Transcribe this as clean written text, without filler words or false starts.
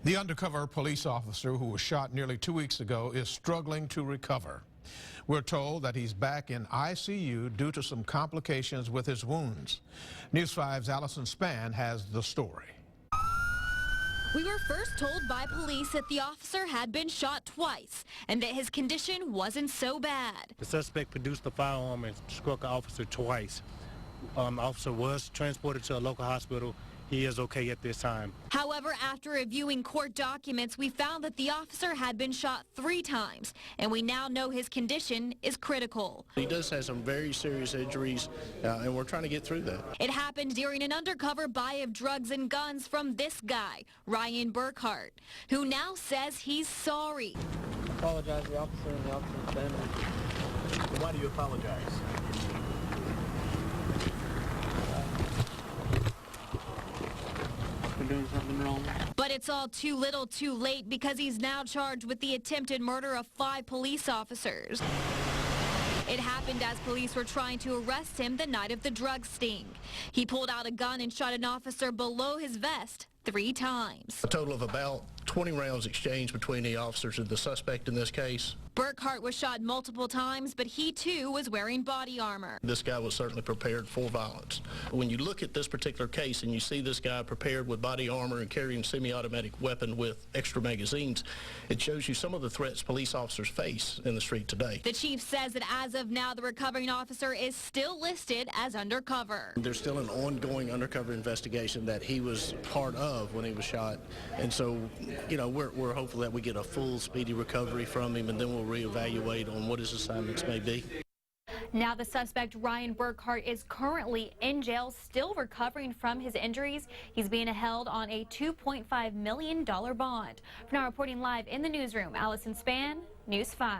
The undercover police officer who was shot nearly 2 weeks ago is struggling to recover. We're told that he's back in ICU due to some complications with his wounds. News 5's Allison Story has the story. We were first told by police that the officer had been shot twice and that his condition wasn't so bad. The suspect produced the firearm and struck an officer twice. The officer was transported to a local hospital. He is okay at this time. However, after reviewing court documents, we found that the officer had been shot 3 times, and we now know his condition is critical. He does have some very serious injuries, and we're trying to get through that. It happened during an undercover buy of drugs and guns from this guy, Ryan Burkhart, who now says he's sorry. I apologize to the officer and the officer's family. Why do you apologize? Doing something wrong. But it's all too little too late because he's now charged with the attempted murder of 5 police officers. It happened as police were trying to arrest him the night of the drug sting. He pulled out a gun and shot an officer below his vest 3 times. A total of about 20 rounds exchanged between the officers and the suspect in this case. Burkhart was shot multiple times, but he too was wearing body armor. This guy was certainly prepared for violence. When you look at this particular case and you see this guy prepared with body armor and carrying a semi-automatic weapon with extra magazines, it shows you some of the threats police officers face in the street today. The chief says that as of now, the recovering officer is still listed as undercover. There's still an ongoing undercover investigation that he was part of when he was shot, and so, you know, we're hopeful that we get a full speedy recovery from him, and then we'll reevaluate on what his assignments may be. Now the suspect, Ryan Burkhart, is currently in jail, still recovering from his injuries. He's being held on a $2.5 million bond. For now, reporting live in the newsroom, Allison Story, News 5.